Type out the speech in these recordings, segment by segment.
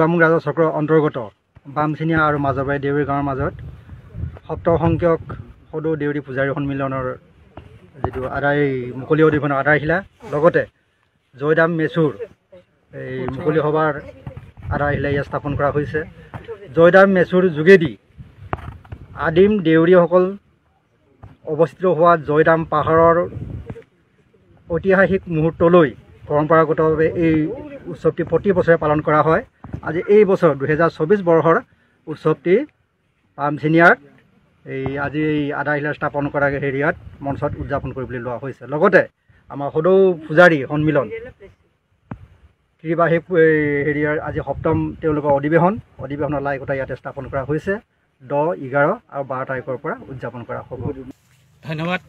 গোগামুখ ৰাজহ চক্ৰৰ অন্তৰ্গত বামচিনিয়া আৰু মাজৰবাৰী দেউৰী গাঁৱৰ মাজত সপ্তম সংখ্যক সদৌ দেউৰী পূজাৰী সন্মিলনৰ যিটো আদায় মুকলি অধিৱেশন আদায়শিলা লগতে জয়দাম মেচুৰ এই মুকলি সভাৰ আদায়শিলা ইয়াত স্থাপন কৰা হৈছে। জয়দাম মেচুৰ যোগেদি আদিম দেউৰীসকল অৱস্থিত হোৱা জয়দাম পাহাৰৰ ঐতিহাসিক মুহূৰ্তলৈ পৰম্পৰাগতভাৱে এই উৎসৱটি প্ৰতি বছৰে পালন কৰা হয়। আজি এই বছৰ 2024 বৰ্ষৰ উৎসৱটি বামচিনিয়াত আজি এই আদায়শিলা স্থাপন কৰা হেৰিয়াত মঞ্চত উদযাপন কৰিবলৈ লোৱা হৈছে। লগতে আমাৰ সদৌ পূজাৰী সন্মিলন ত্ৰিবাৰ্ষিক হেৰিয়াৰ আজি সপ্তম তেওঁলোকৰ অধিৱেশনৰ লাইকতা ইয়াতে স্থাপন কৰা হৈছে। 10, 11 আৰু 12 তাৰিখৰ পৰা উদযাপন কৰা হ'ব। ধন্যবাদ।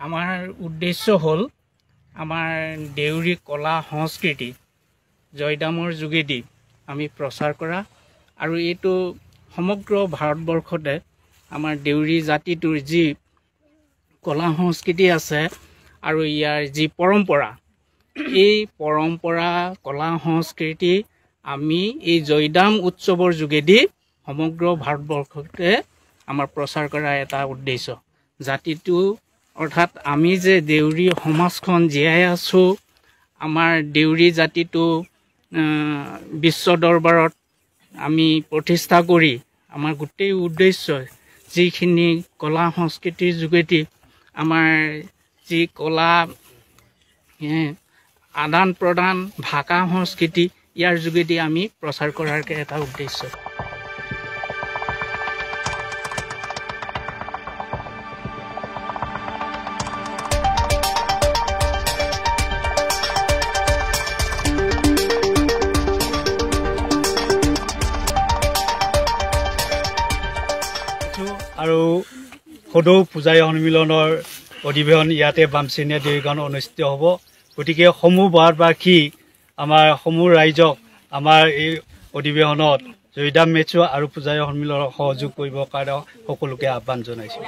আমাৰ উদ্দেশ্য হ'ল আমাৰ দেউৰী কলা সংস্কৃতি জয়দামৰ যোগেদি আমি প্ৰচাৰ কৰা আৰু এইটো সমগ্ৰ ভাৰতবৰ্ষতে আমাৰ দেউৰী জাতিটোৰ যি কলা সংস্কৃতি আছে আৰু ইয়াৰ যি পৰম্পৰা, এই পৰম্পৰা কলা সংস্কৃতি আমি এই জয়দাম উৎসৱৰ যোগেদি সমগ্ৰ ভাৰতবৰ্ষতে আমাৰ প্ৰচাৰ কৰা এটা উদ্দেশ্য। জাতিটো অৰ্থাৎ আমি যে দেউৰী সমাজখন জীয়াই আছোঁ, আমাৰ দেউৰী জাতিটো বিশ্ব দৰবাৰত আমি প্ৰতিষ্ঠা কৰি আমাৰ গোটেই উদ্দেশ্য যিখিনি কলা সংস্কৃতিৰ যোগেদি আমাৰ যি কলা আদান প্ৰদান ভাষা সংস্কৃতি ইয়াৰ যোগেদি আমি প্ৰচাৰ কৰাৰ এটা উদ্দেশ্য। আৰু সদৌ পূজাৰী সন্মিলনৰ অধিৱেশন ইয়াতে বামচিনিয়া দেউৰী গাঁৱত অনুষ্ঠিত হ'ব। গতিকে সমূহ ভাৰতবাসী আমাৰ সমূহ ৰাইজক আমাৰ এই অধিৱেশনত জয়দাম মেচু আৰু পূজাৰী সন্মিলনত সহযোগ কৰিবৰ কাৰণে সকলোকে আহ্বান জনাইছোঁ।